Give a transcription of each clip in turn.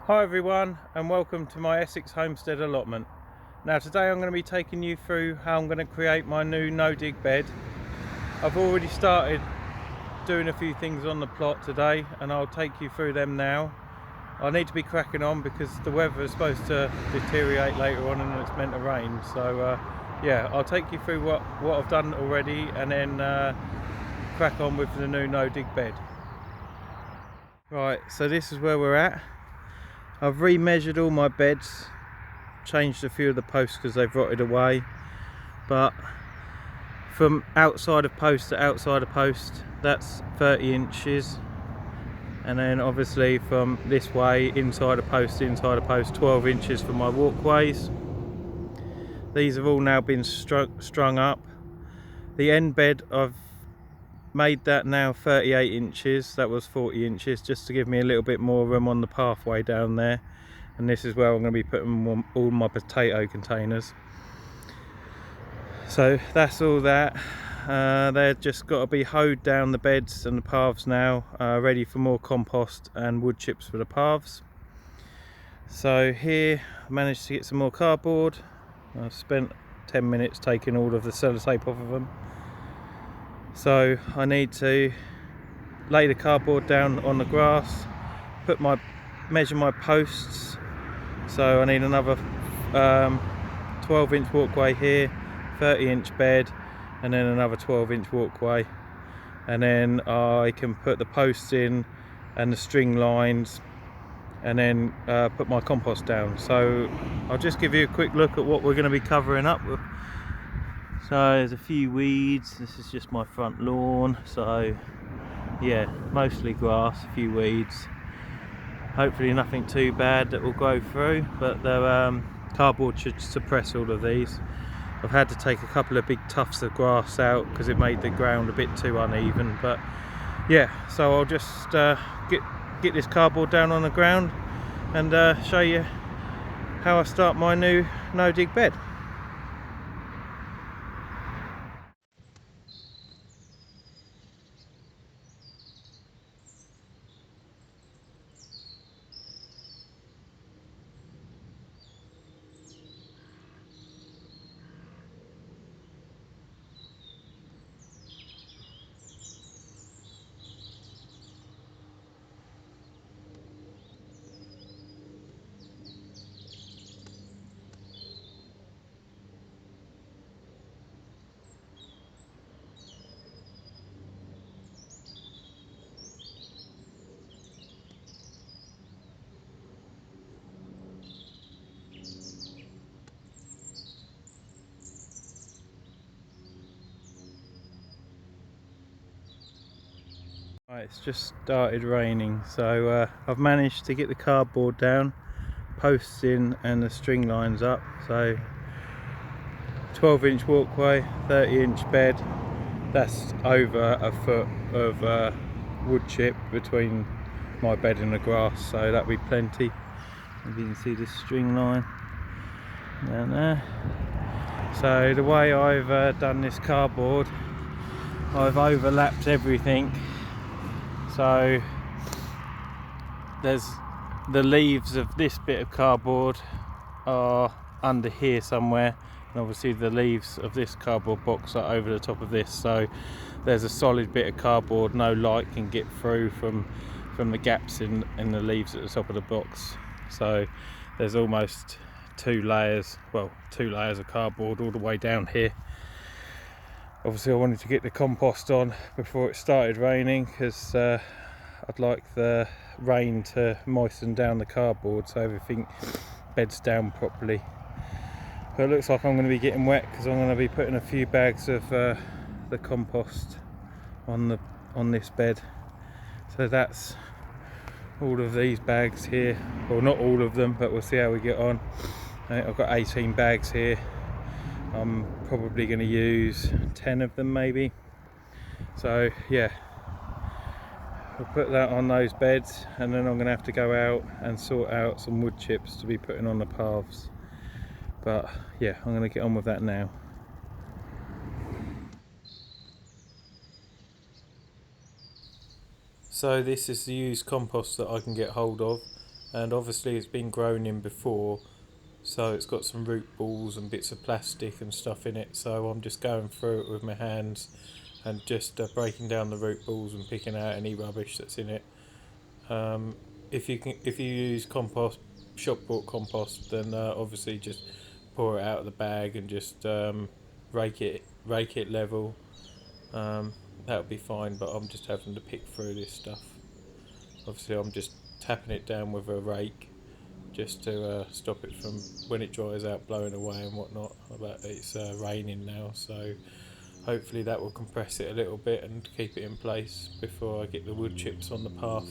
Hi everyone, and welcome to my Essex homestead allotment. Now today I'm going to be taking you through how I'm going to create my new no-dig bed. I've already started doing a few things on the plot today and I'll take you through them now. I need to be cracking on because the weather is supposed to deteriorate later on and it's meant to rain. So yeah, I'll take you through what I've done already and then crack on with the new no-dig bed. Right, so this is where we're at. I've re-measured all my beds, changed a few of the posts because they've rotted away, but from outside of post to outside of post, that's 30 inches, and then obviously from this way, inside of post, 12 inches for my walkways. These have all now been strung up. The end bed, I've made that now 38 inches, that was 40 inches, just to give me a little bit more room on the pathway down there. And this is where I'm going to be putting all my potato containers. So that's all that. They're just got to be hoed down the beds and the paths now, ready for more compost and wood chips for the paths. So here I managed to get some more cardboard. I've spent 10 minutes taking all of the sellotape off of them. So I need to lay the cardboard down on the grass, measure my posts. So I need another 12-inch walkway here, 30-inch bed, and then another 12-inch walkway, and then I can put the posts in and the string lines, and then put my compost down. So I'll just give you a quick look at what we're going to be covering up with. So there's a few weeds. This is just my front lawn, so yeah, mostly grass, a few weeds. Hopefully nothing too bad that will go through, but the cardboard should suppress all of these. I've had to take a couple of big tufts of grass out because it made the ground a bit too uneven, but yeah, so I'll just get this cardboard down on the ground and show you how I start my new no-dig bed. Right, it's just started raining, so I've managed to get the cardboard down, posts in and the string lines up. So 12-inch walkway, 30-inch bed, that's over a foot of wood chip between my bed and the grass, so that'll be plenty. If you can see this string line down there. So the way I've done this cardboard, I've overlapped everything. So there's the leaves of this bit of cardboard are under here somewhere, and obviously the leaves of this cardboard box are over the top of this, so there's a solid bit of cardboard no light can get through from the gaps in the leaves at the top of the box. So there's almost two layers of cardboard all the way down here. Obviously I wanted to get the compost on before it started raining because I'd like the rain to moisten down the cardboard so everything beds down properly. But it looks like I'm going to be getting wet because I'm going to be putting a few bags of the compost on this bed. So that's all of these bags here, well not all of them, but we'll see how we get on. I've got 18 bags here. I'm probably going to use 10 of them maybe. So yeah, I'll put that on those beds, and then I'm going to have to go out and sort out some wood chips to be putting on the paths. But yeah, I'm going to get on with that now. So this is the used compost that I can get hold of. and obviously it's been grown in before, so it's got some root balls and bits of plastic and stuff in it. So I'm just going through it with my hands and just breaking down the root balls and picking out any rubbish that's in it. Um, if you use compost, shop bought compost, then obviously just pour it out of the bag and just rake it level. Um, that would be fine, but I'm just having to pick through this stuff. Obviously, I'm just tapping it down with a rake just to stop it from, when it dries out, blowing away and whatnot. But it's raining now, so hopefully that will compress it a little bit and keep it in place before I get the wood chips on the path.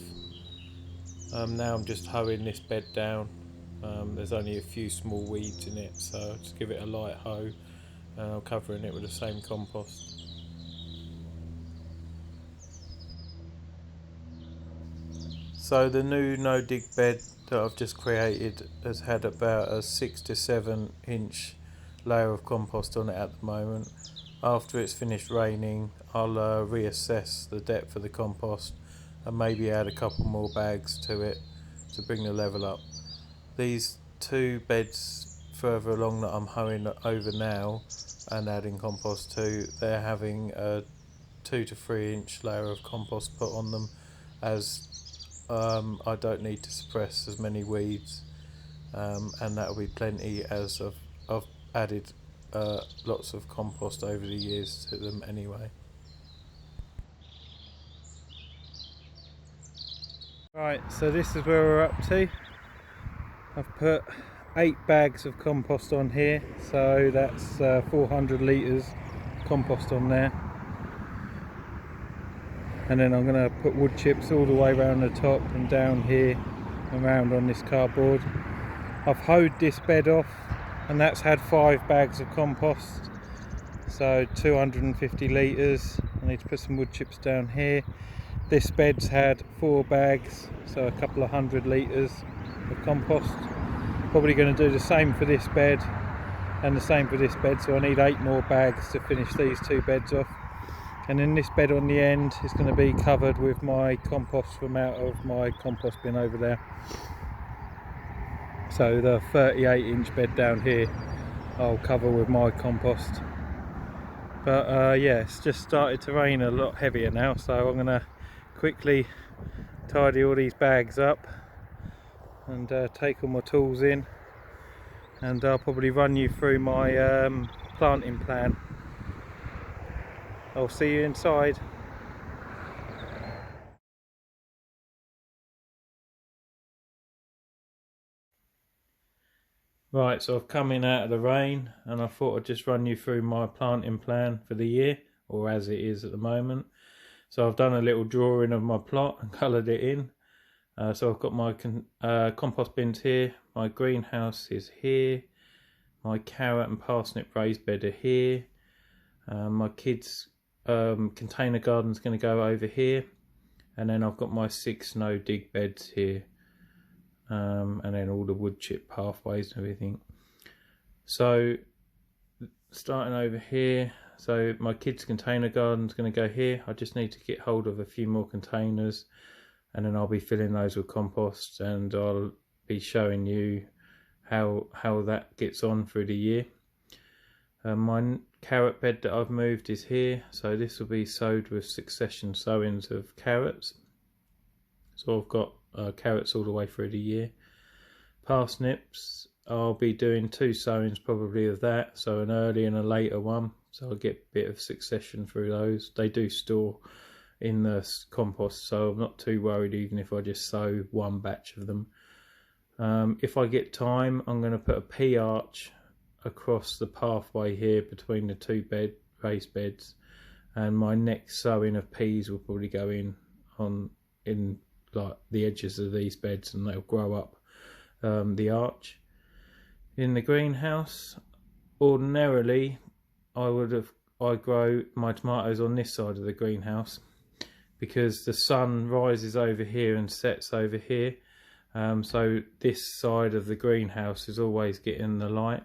Now I'm just hoeing this bed down. There's only a few small weeds in it, so I'll just give it a light hoe and I'm covering it with the same compost. So the new no dig bed that I've just created has had about a 6 to 7 inch layer of compost on it at the moment. After it's finished raining, I'll reassess the depth of the compost and maybe add a couple more bags to it to bring the level up. These two beds further along that I'm hoeing over now and adding compost to, they're having a 2 to 3 inch layer of compost put on them, as I don't need to suppress as many weeds, and that'll be plenty, as I've added lots of compost over the years to them anyway. Right, so this is where we're up to. I've put 8 bags of compost on here, so that's 400 litres compost on there. And then I'm going to put wood chips all the way around the top and down here and around on this cardboard. I've hoed this bed off, and that's had 5 bags of compost, so 250 litres. I need to put some wood chips down here. This bed's had 4 bags, so a couple of 100 litres of compost. Probably going to do the same for this bed and the same for this bed, so I need 8 more bags to finish these 2 beds off. And then this bed on the end is going to be covered with my compost from out of my compost bin over there. So the 38 inch bed down here I'll cover with my compost. But yeah, it's just started to rain a lot heavier now, so I'm going to quickly tidy all these bags up and take all my tools in, and I'll probably run you through my planting plan. I'll see you inside. Right, so I've come in out of the rain and I thought I'd just run you through my planting plan for the year, or as it is at the moment. So I've done a little drawing of my plot and coloured it in. So I've got my compost bins here, my greenhouse is here, my carrot and parsnip raised bed are here, my kids' container garden's going to go over here, and then I've got my 6 no dig beds here, and then all the wood chip pathways and everything. So starting over here, so my kids' container garden's going to go here. I just need to get hold of a few more containers, and then I'll be filling those with compost, and I'll be showing you how that gets on through the year. My carrot bed that I've moved is here, so this will be sowed with succession sowings of carrots. So I've got carrots all the way through the year. Parsnips, I'll be doing 2 sowings probably of that, so an early and a later one, so I'll get a bit of succession through those. They do store in the compost, so I'm not too worried even if I just sow 1 batch of them. If I get time, I'm going to put a pea arch across the pathway here between the 2 raised beds, and my next sowing of peas will probably go in like the edges of these beds, and they'll grow up the arch. In the greenhouse, ordinarily I grow my tomatoes on this side of the greenhouse because the sun rises over here and sets over here, so this side of the greenhouse is always getting the light.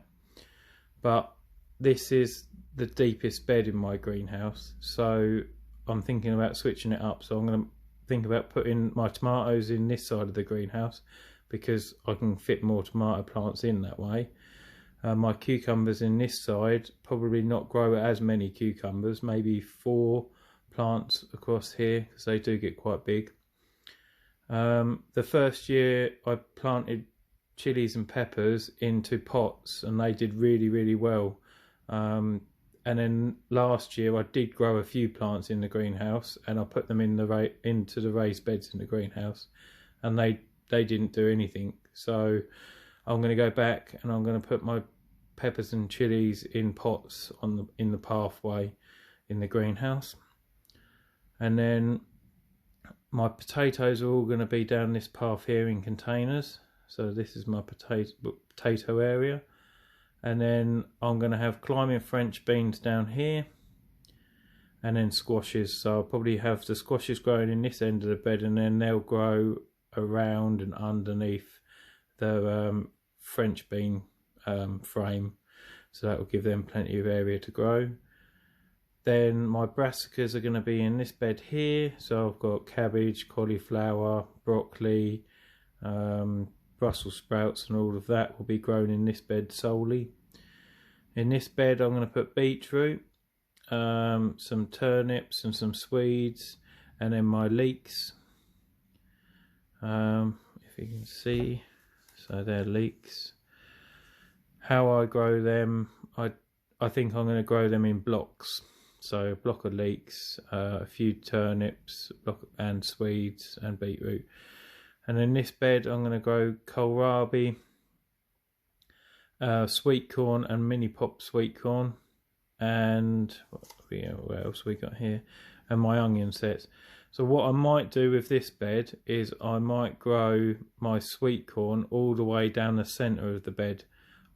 But this is the deepest bed in my greenhouse, so I'm thinking about switching it up. So I'm going to think about putting my tomatoes in this side of the greenhouse, because I can fit more tomato plants in that way. My cucumbers in this side probably not grow as many cucumbers, maybe 4 plants across here, because they do get quite big. The first year I planted chilies and peppers into pots, and they did really well. And then last year I did grow a few plants in the greenhouse, and I put them in into the raised beds in the greenhouse, and they didn't do anything. So I'm going to go back and I'm going to put my peppers and chilies in pots in the pathway in the greenhouse. And then my potatoes are all going to be down this path here in containers. So this is my potato area. And then I'm going to have climbing French beans down here, and then squashes. So I'll probably have the squashes growing in this end of the bed, and then they'll grow around and underneath the French bean frame, so that will give them plenty of area to grow. Then my brassicas are going to be in this bed here, so I've got cabbage, cauliflower, broccoli, Brussels sprouts, and all of that will be grown in this bed solely. In this bed I'm going to put beetroot, some turnips and some Swedes, and then my leeks. If you can see, so they're leeks. How I grow them, I think I'm going to grow them in blocks. So a block of leeks, a few turnips, and Swedes and beetroot. And in this bed I'm going to grow kohlrabi, sweet corn and mini pop sweet corn, and what else we got here, and my onion sets. So what I might do with this bed is I might grow my sweet corn all the way down the centre of the bed.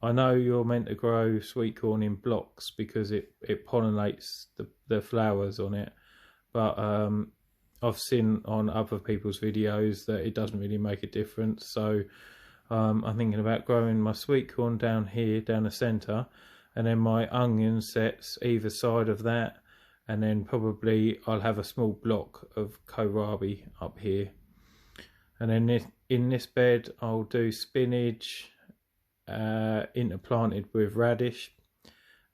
I know you're meant to grow sweet corn in blocks because it pollinates the flowers on it, but I've seen on other people's videos that it doesn't really make a difference. So I'm thinking about growing my sweet corn down here, down the centre, and then my onion sets either side of that, and then probably I'll have a small block of kohlrabi up here. And then in this bed I'll do spinach, interplanted with radish,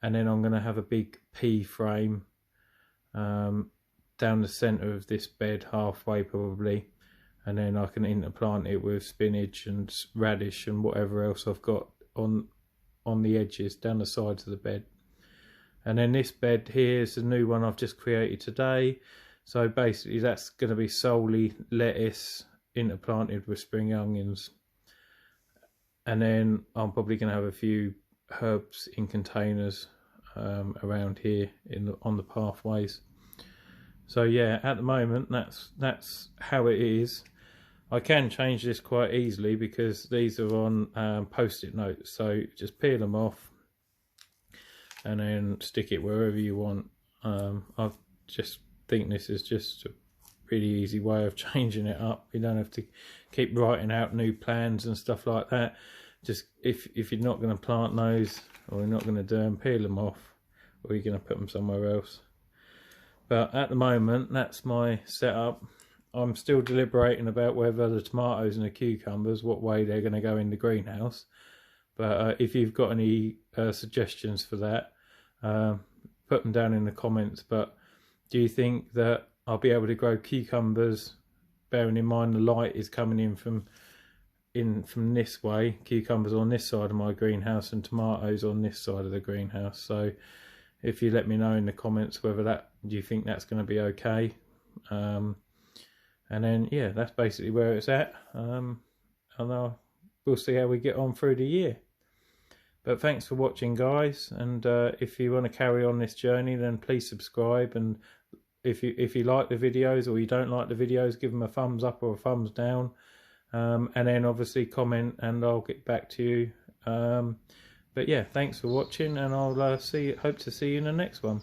and then I'm going to have a big pea frame down the centre of this bed, halfway probably, and then I can interplant it with spinach and radish and whatever else I've got on the edges down the sides of the bed. And then this bed here is the new one I've just created today. So basically that's going to be solely lettuce interplanted with spring onions. And then I'm probably going to have a few herbs in containers around here on the pathways. So yeah, at the moment that's how it is. I can change this quite easily because these are on post-it notes, so just peel them off and then stick it wherever you want. I just think this is just a really easy way of changing it up. You don't have to keep writing out new plans and stuff like that. Just if you're not going to plant those, or you're not going to do them, peel them off, or you're going to put them somewhere else. But at the moment that's my setup. I'm still deliberating about whether the tomatoes and the cucumbers, what way they're going to go in the greenhouse. But if you've got any suggestions for that, put them down in the comments. But do you think that I'll be able to grow cucumbers, bearing in mind the light is coming in from this way, cucumbers on this side of my greenhouse and tomatoes on this side of the greenhouse? So if you let me know in the comments whether do you think that's going to be okay. And then yeah, that's basically where it's at. And we'll see how we get on through the year. But thanks for watching, guys, and if you want to carry on this journey, then please subscribe. And if you like the videos, or you don't like the videos, give them a thumbs up or a thumbs down, and then obviously comment, and I'll get back to you. But yeah, thanks for watching, and I'll hope to see you in the next one.